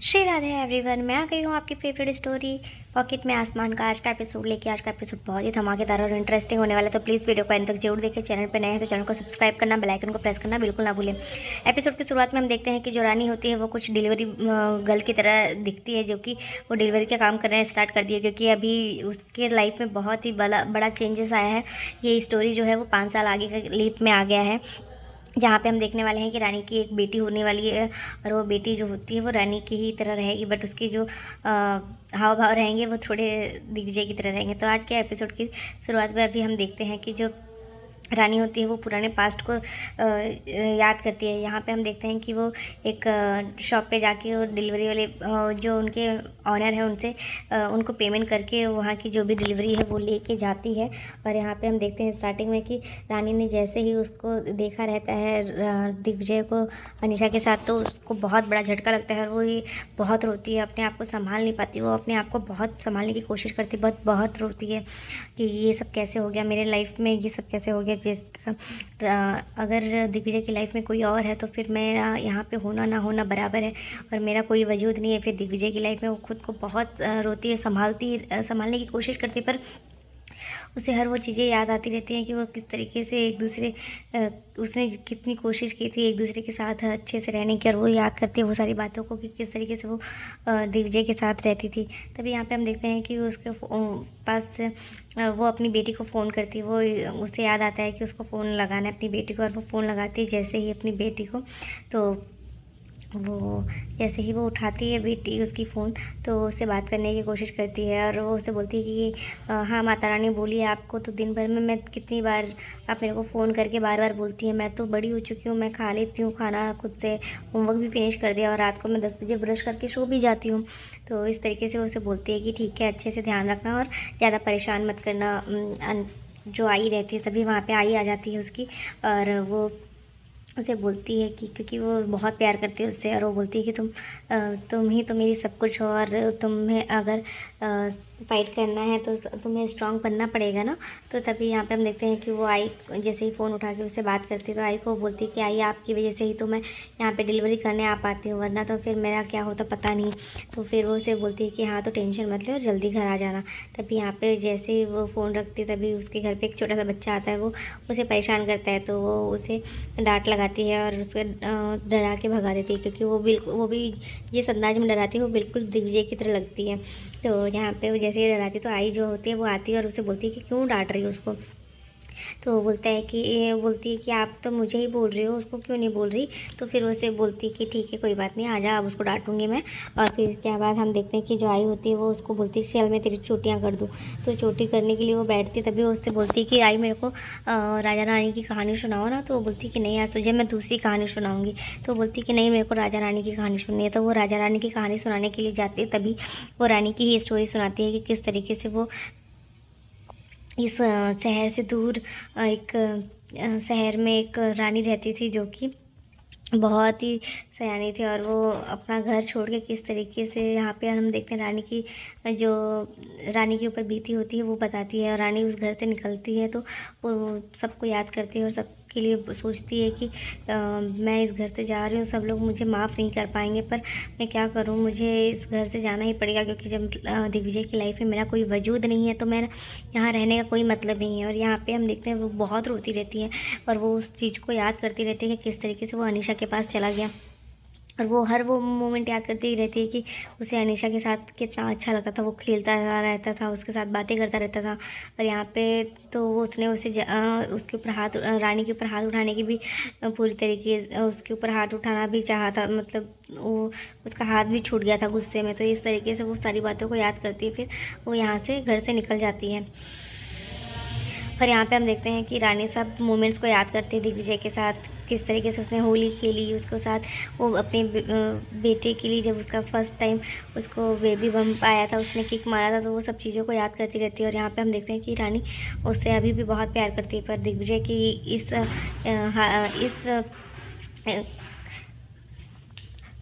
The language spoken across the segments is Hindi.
श्री राधे एवरीवन, मैं आ गई हूँ आपकी फेवरेट स्टोरी पॉकेट में आसमान का। आज का एपिसोड लेके आज का एपिसोड बहुत ही धमाकेदार और इंटरेस्टिंग होने वाला है, तो प्लीज़ वीडियो को अंत तक जरूर देखें। चैनल पे नए हैं तो चैनल को सब्सक्राइब करना, बेल आइकन को प्रेस करना बिल्कुल ना भूलें। एपिसोड की शुरुआत में हम देखते हैं कि जो रानी होती है वो कुछ डिलीवरी गर्ल की तरह दिखती है, जो कि वो डिलीवरी का काम करना स्टार्ट कर दिया, क्योंकि अभी उसके लाइफ में बहुत ही बड़ा चेंजेस आया है। ये स्टोरी जो है वो 5 साल आगे के लीप में आ गया है, जहाँ पे हम देखने वाले हैं कि रानी की एक बेटी होने वाली है, और वो बेटी जो होती है वो रानी की ही तरह रहेगी, बट उसकी जो हाव भाव रहेंगे वो थोड़े दिग्विजय की तरह रहेंगे। तो आज के एपिसोड की शुरुआत में अभी हम देखते हैं कि जो रानी होती है वो पुराने पास्ट को याद करती है। यहाँ पे हम देखते हैं कि वो एक शॉप पे जाके वो डिलीवरी वाले जो उनके ऑनर है उनसे उनको पेमेंट करके वहाँ की जो भी डिलीवरी है वो लेके जाती है। और यहाँ पे हम देखते हैं स्टार्टिंग में कि रानी ने जैसे ही उसको देखा रहता है दिग्विजय को अनीशा के साथ, तो उसको बहुत बड़ा झटका लगता है और वो ही बहुत रोती है, अपने आप को संभाल नहीं पाती। वो अपने आप को बहुत संभालने की कोशिश करती है, बहुत रोती है कि ये सब कैसे हो गया मेरे लाइफ में, ये सब कैसे हो गया। जिसका अगर दिग्विजय की लाइफ में कोई और है तो फिर मेरा यहाँ पे होना ना होना बराबर है, और मेरा कोई वजूद नहीं है। फिर दिग्विजय की लाइफ में वो खुद को बहुत रोती है, संभालने की कोशिश करती है, पर उसे हर वो चीज़ें याद आती रहती हैं कि वो किस तरीके से एक दूसरे उसने कितनी कोशिश की थी एक दूसरे के साथ अच्छे से रहने की, और वो याद करती है वो सारी बातों को कि किस तरीके से वो दिग्विजय के साथ रहती थी। तभी यहाँ पे हम देखते हैं कि उसके पास वो अपनी बेटी को फ़ोन करती है। वो उसे याद आता है कि उसको फ़ोन लगाना है अपनी बेटी को, और वो फ़ोन लगाती है जैसे ही अपनी बेटी को, तो वो जैसे ही वो उठाती है बेटी उसकी फ़ोन, तो उससे बात करने की कोशिश करती है, और वो उससे बोलती है कि हाँ माता रानी बोलिए, आपको तो दिन भर में मैं कितनी बार आप मेरे को फ़ोन करके बार बार बोलती हैं, मैं तो बड़ी हो चुकी हूँ, मैं खा लेती हूँ खाना खुद से, होमवर्क भी फिनिश कर दिया, और रात को मैं 10 बजे ब्रश करके सो भी जाती हूँ। तो इस तरीके से वो उसे बोलती है कि ठीक है, अच्छे से ध्यान रखना और ज़्यादा परेशान मत करना। जो आई रहती है तभी वहाँ पर आई आ जाती है उसकी, और वो उसे बोलती है कि क्योंकि वो बहुत प्यार करती है उससे, और वो बोलती है कि तुम ही तो मेरी सब कुछ हो, और तुम्हें अगर फाइट करना है तो तुम्हें स्ट्रांग बनना पड़ेगा ना। तो तभी यहाँ पे हम देखते हैं कि वो आई जैसे ही फ़ोन उठा के उससे बात करती है, तो आई को बोलती है कि आई आपकी वजह से ही तो मैं यहाँ पे डिलीवरी करने आ पाती हूँ, वरना तो फिर मेरा क्या होता पता नहीं। तो फिर वो उसे बोलती है कि हाँ तो टेंशन मत लो, जल्दी घर आ जाना। तभी यहाँ पे जैसे ही वो फ़ोन रखती है तभी उसके घर पर एक छोटा सा बच्चा आता है, वो उसे परेशान करता है, तो वो उसे डांट लगाती है और उसे डरा के भगा देती है, क्योंकि वो भी जिस अंदाज में डराती है वो बिल्कुल दिग्विजय की तरह लगती है। तो यहाँ पे वो जैसे ही डराती है तो आई जो होती है वो आती है और उसे बोलती है कि क्यों डांट रही है उसको। तो बोलता है कि बोलती है कि आप तो मुझे ही बोल रही हो, उसको क्यों नहीं बोल रही। तो फिर उसे बोलती है कि ठीक है कोई बात नहीं, आजा अब उसको डांटूंगी मैं। और फिर इसके बाद हम देखते हैं कि जो आई होती है वो उसको बोलती है चल मैं तेरी चोटियाँ कर दूँ। तो चोटी करने के लिए वो बैठती है, तभी वो उससे बोलती है कि आई मेरे को राजा रानी की कहानी सुनाओ ना। तो वो बोलती है कि नहीं आज तुझे मैं दूसरी कहानी सुनाऊँगी। तो बोलती है कि नहीं मेरे को राजा रानी की कहानी सुननी है। तो वो राजा रानी की कहानी सुनाने के लिए जाती है, तभी वो रानी की ही स्टोरी सुनाती है कि किस तरीके से वो इस शहर से दूर एक शहर में एक रानी रहती थी, जो कि बहुत ही सयानी थी, और वो अपना घर छोड़ के किस तरीके से यहाँ पे हम देखते हैं रानी की जो रानी के ऊपर बीती होती है वो बताती है। और रानी उस घर से निकलती है तो वो सबको याद करती है और सबके लिए सोचती है कि मैं इस घर से जा रही हूँ, सब लोग मुझे माफ़ नहीं कर पाएंगे, पर मैं क्या करूँ, मुझे इस घर से जाना ही पड़ेगा, क्योंकि जब दिग्विजय की लाइफ में मेरा कोई वजूद नहीं है तो मैं यहाँ रहने का कोई मतलब नहीं है। और यहाँ पे हम देखते हैं वो बहुत रोती रहती है, और वो उस चीज़ को याद करती रहती है कि किस तरीके से वो अनीशा के पास चला गया, और वो हर वो मोमेंट याद करती ही रहती है कि उसे अनीशा के साथ कितना अच्छा लगता था, वो खेलता रहता था, उसके साथ बातें करता रहता था। और यहाँ पे तो वो उसने उसे उसके ऊपर हाथ रानी के ऊपर हाथ उठाने की भी पूरी तरीके उसके ऊपर हाथ उठाना भी चाहा था, मतलब वो उसका हाथ भी छूट गया था गुस्से में। तो इस तरीके से वो सारी बातों को याद करती है, फिर वो यहाँ से घर से निकल जाती है। पर यहाँ पे हम देखते हैं कि रानी सब मोमेंट्स को याद करती है दिग्विजय के साथ, किस तरीके से उसने होली खेली उसके साथ, वो अपने बेटे के लिए जब उसका फर्स्ट टाइम उसको बेबी बम्प आया था, उसने किक मारा था, तो वो सब चीज़ों को याद करती रहती है। और यहाँ पे हम देखते हैं कि रानी उससे अभी भी बहुत प्यार करती है, पर दिग्विजय की इस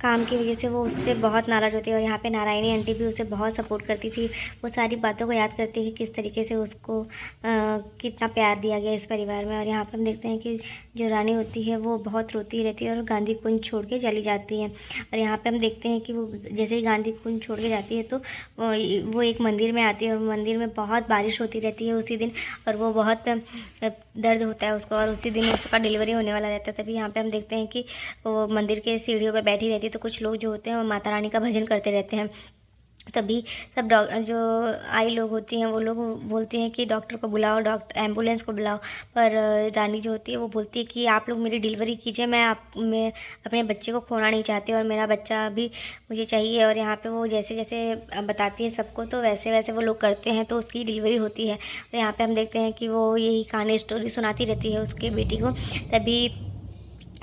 काम की वजह से वो उससे बहुत नाराज़ होती है। और यहाँ पे नारायणी आंटी भी उसे बहुत सपोर्ट करती थी। वो सारी बातों को याद करती है कि किस तरीके से उसको कितना प्यार दिया गया इस परिवार में। और यहाँ पर हम देखते हैं कि जो रानी होती है वो बहुत रोती रहती है और गांधी कुंज छोड़ के चली जाती है। और यहाँ पे हम देखते हैं कि वो जैसे ही गांधी कुंज छोड़ के जाती है तो वो एक मंदिर में आती है, और मंदिर में बहुत बारिश होती रहती है उसी दिन, और वो बहुत दर्द होता है उसको, और उसी दिन उसका डिलीवरी होने वाला रहता है। तभी यहाँ पे हम देखते हैं कि वो मंदिर के सीढ़ियों पर बैठी रहती है, तो कुछ लोग जो होते हैं वो माता रानी का भजन करते रहते हैं। तभी सब जो आई लोग होती हैं वो लोग बोलती हैं कि डॉक्टर को बुलाओ, डॉक्टर एम्बुलेंस को बुलाओ। पर रानी जो होती है वो बोलती है कि आप लोग मेरी डिलीवरी कीजिए, मैं अपने बच्चे को खोना नहीं चाहती और मेरा बच्चा भी मुझे चाहिए। और यहाँ पे वो जैसे जैसे बताती है सबको, तो वैसे वैसे वो लोग करते हैं, तो उसकी डिलीवरी होती है। तो यहाँ पे हम देखते हैं कि वो यही कहानी स्टोरी सुनाती रहती है उसके बेटी को। तभी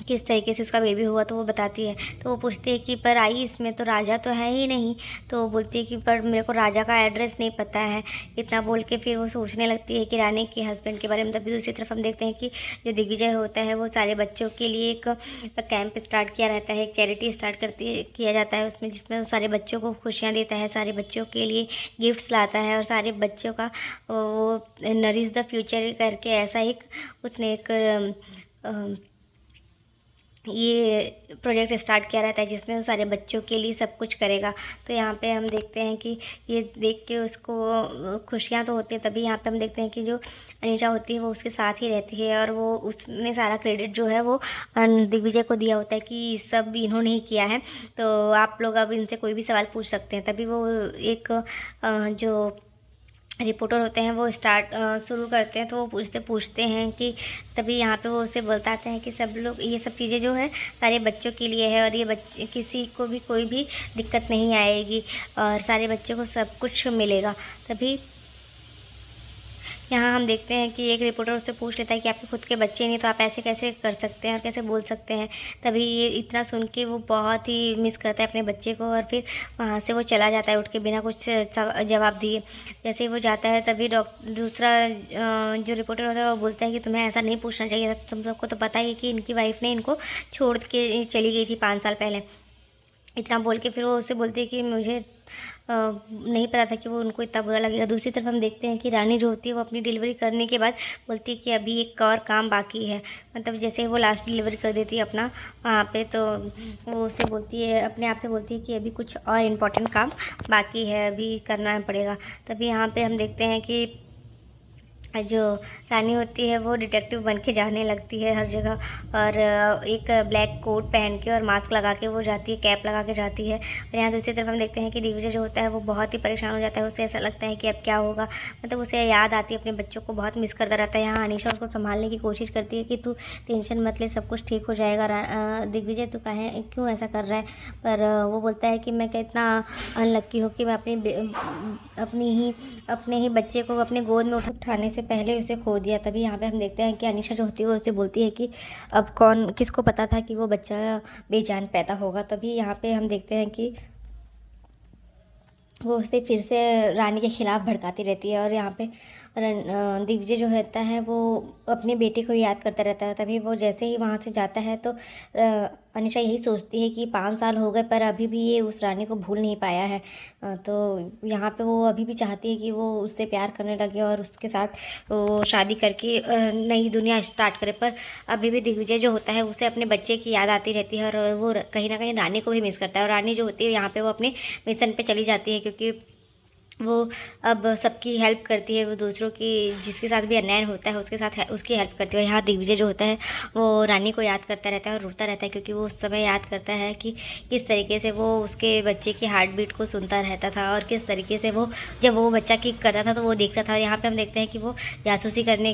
किस तरीके से उसका बेबी हुआ तो वो बताती है। तो वो पूछती है कि पर आई इसमें तो राजा तो है ही नहीं। तो वो बोलती है कि पर मेरे को राजा का एड्रेस नहीं पता है। इतना बोल के फिर वो सोचने लगती है कि रानी के हस्बैंड के बारे में। तभी दूसरी तरफ हम देखते हैं कि जो दिग्विजय होता है वो सारे बच्चों के लिए एक कैंप स्टार्ट किया रहता है, एक चैरिटी स्टार्ट किया जाता है उसमें, जिसमें वो सारे बच्चों को खुशियाँ देता है, सारे बच्चों के लिए गिफ्ट्स लाता है, और सारे बच्चों का वो नरिश द फ्यूचर करके ऐसा एक उसने एक ये प्रोजेक्ट स्टार्ट किया रहता है, जिसमें वो सारे बच्चों के लिए सब कुछ करेगा। तो यहाँ पे हम देखते हैं कि ये देख के उसको खुशियाँ तो होती हैं। तभी यहाँ पे हम देखते हैं कि जो अनीशा होती है वो उसके साथ ही रहती है, और वो उसने सारा क्रेडिट जो है वो दिग्विजय को दिया होता है कि सब इन्होंने ही किया है, तो आप लोग अब इनसे कोई भी सवाल पूछ सकते हैं। तभी वो एक जो रिपोर्टर होते हैं वो शुरू करते हैं, तो वो पूछते हैं कि तभी यहाँ पे वो उसे बताते हैं कि सब लोग ये सब चीज़ें जो है सारे बच्चों के लिए है, और ये बच्चे किसी को भी कोई भी दिक्कत नहीं आएगी, और सारे बच्चों को सब कुछ मिलेगा। तभी यहाँ हम देखते हैं कि एक रिपोर्टर उससे पूछ लेता है कि आपके खुद के बच्चे नहीं, तो आप ऐसे कैसे कर सकते हैं और कैसे बोल सकते हैं। तभी ये इतना सुन के वो बहुत ही मिस करता है अपने बच्चे को, और फिर वहाँ से वो चला जाता है उठ के बिना कुछ जवाब दिए। जैसे ही वो जाता है तभी दूसरा जो रिपोर्टर होता है वो बोलता है कि तुम्हें ऐसा नहीं पूछना चाहिए था, तुम सबको तो पता ही कि इनकी वाइफ ने इनको छोड़ के चली गई थी 5 साल पहले। इतना बोल के फिर वो उससे बोलती है कि मुझे नहीं पता था कि वो उनको इतना बुरा लगेगा। दूसरी तरफ हम देखते हैं कि रानी जो होती है वो अपनी डिलीवरी करने के बाद बोलती है कि अभी एक और काम बाकी है। मतलब जैसे ही वो लास्ट डिलीवरी कर देती है अपना वहाँ पे, तो वो उसे बोलती है, अपने आप से बोलती है कि अभी कुछ और इम्पोर्टेंट काम बाकी है, अभी करना पड़ेगा। तभी यहाँ पे हम देखते हैं कि जो रानी होती है वो डिटेक्टिव बन के जाने लगती है हर जगह, और एक ब्लैक कोट पहन के और मास्क लगा के वो जाती है, कैप लगा के जाती है। और यहाँ दूसरी तरफ हम देखते हैं कि दिग्विजय जो होता है वो बहुत ही परेशान हो जाता है, उसे ऐसा लगता है कि अब क्या होगा। मतलब उसे याद आती है अपने बच्चों को, बहुत मिस करता रहता है। यहाँ अनीशा उसको संभालने की कोशिश करती है कि तू टेंशन मत ले, सब कुछ ठीक हो जाएगा। दिग्विजय तू क्यों ऐसा कर रहा है। पर वो बोलता है कि मैं कितना अनलक्की हो कि मैं अपने ही बच्चे को अपने गोद में उठाने से पहले उसे खो दिया। तभी यहाँ पे हम देखते हैं कि अनीशा जो होती है वो उसे बोलती है कि अब किसको पता था कि वो बच्चा बेजान पैदा होगा। तभी यहाँ पे हम देखते हैं कि वो उसे फिर से रानी के खिलाफ भड़काती रहती है, और यहाँ पे दिग्विजय जो रहता है वो अपने बेटे को याद करता रहता है। तभी वो जैसे ही वहाँ से जाता है तो अनीशा यही सोचती है कि 5 साल हो गए पर अभी भी ये उस रानी को भूल नहीं पाया है। तो यहाँ पे वो अभी भी चाहती है कि वो उससे प्यार करने लगे और उसके साथ वो शादी करके नई दुनिया स्टार्ट करे। पर अभी भी दिग्विजय जो होता है उसे अपने बच्चे की याद आती रहती है, और वो कहीं ना कहीं रानी को भी मिस करता है। और रानी जो होती है यहाँ पे वो अपने मिशन पे चली जाती है, क्योंकि वो अब सबकी हेल्प करती है, वो दूसरों की जिसके साथ भी अन्याय होता है उसके साथ उसकी हेल्प करती है। यहाँ दिग्विजय जो होता है वो रानी को याद करता रहता है और रोता रहता है, क्योंकि वो उस समय याद करता है कि किस तरीके से वो उसके बच्चे की हार्ट बीट को सुनता रहता था, और किस तरीके से वो जब वो बच्चा किक करता था तो वो देखता था। और यहाँ पे हम देखते हैं कि वो जासूसी करने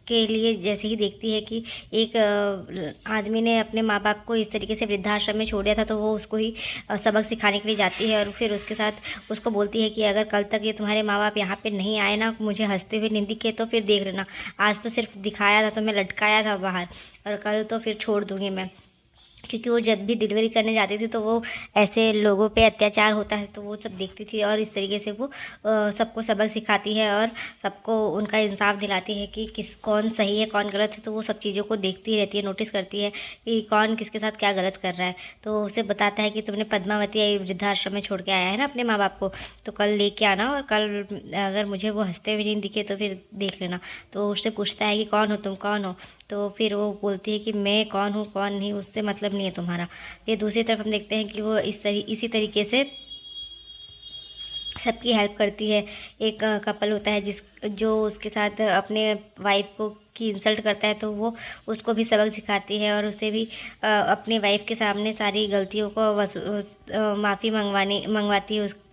के लिए जैसे ही देखती है कि एक आदमी ने अपने माँ बाप को इस तरीके से वृद्धाश्रम में छोड़ दिया था, तो वो उसको ही सबक सिखाने के लिए जाती है, और फिर उसके साथ उसको बोलती है कि अगर कल तक ये तुम्हारे माँ बाप यहाँ पे नहीं आए ना, मुझे हंसते हुए नहीं दिखे, तो फिर देख लेना, आज तो सिर्फ दिखाया था, तो मैं लटकाया था बाहर, और कल तो फिर छोड़ दूँगी मैं। क्योंकि वो जब भी डिलीवरी करने जाती थी तो वो ऐसे लोगों पे अत्याचार होता है तो वो सब देखती थी, और इस तरीके से वो सबको सबक सिखाती है और सबको उनका इंसाफ दिलाती है कि कौन सही है कौन गलत है। तो वो सब चीज़ों को देखती रहती है, नोटिस करती है कि कौन किसके साथ क्या गलत कर रहा है। तो उसे बताता है कि तुमने पद्मावती वृद्धाश्रम में छोड़ के आया है ना अपने माँ बाप को, तो कल लेके आना, और कल अगर मुझे वो हंसते हुए नहीं दिखे तो फिर देख लेना। तो उससे पूछता है कि कौन हो तुम, कौन हो? तो फिर वो बोलती है कि मैं कौन हूँ कौन नहीं उससे मतलब नहीं है तुम्हारा। फिर दूसरी तरफ हम देखते हैं कि वो इसी तरीके से सबकी हेल्प करती है। एक कपल होता है जो उसके साथ अपने वाइफ को की इंसल्ट करता है, तो वो उसको भी सबक सिखाती है और उसे भी अपने वाइफ के सामने सारी गलतियों को माफ़ी मंगवाती है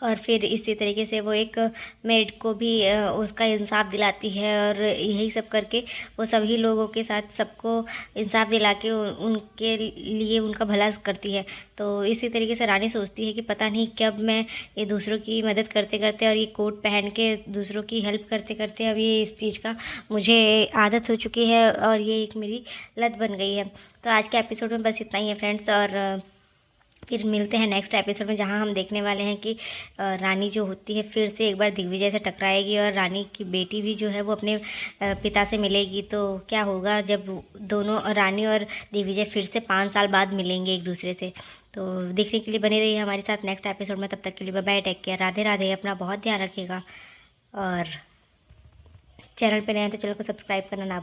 और फिर इसी तरीके से वो एक मेड को भी उसका इंसाफ दिलाती है, और यही सब करके वो सभी लोगों के साथ सबको इंसाफ दिला के उनके लिए उनका भला करती है। तो इसी तरीके से रानी सोचती है कि पता नहीं कब मैं ये दूसरों की मदद करते करते और ये कोट पहन के दूसरों की हेल्प करते करते अब ये इस चीज़ का मुझे आदत हो चुकी है और ये एक मेरी लत बन गई है। तो आज के एपिसोड में बस इतना ही है फ्रेंड्स, और फिर मिलते हैं नेक्स्ट एपिसोड में, जहां हम देखने वाले हैं कि रानी जो होती है फिर से एक बार दिग्विजय से टकराएगी और रानी की बेटी भी जो है वो अपने पिता से मिलेगी। तो क्या होगा जब दोनों रानी और दिग्विजय फिर से 5 साल बाद मिलेंगे एक दूसरे से। तो देखने के लिए बने रहिए हमारे साथ नेक्स्ट एपिसोड में। तब तक के लिए bye bye, take care, Radhe Radhe, अपना बहुत ध्यान रखिएगा। और चैनल पर नए हैं तो चैनल को सब्सक्राइब करना ना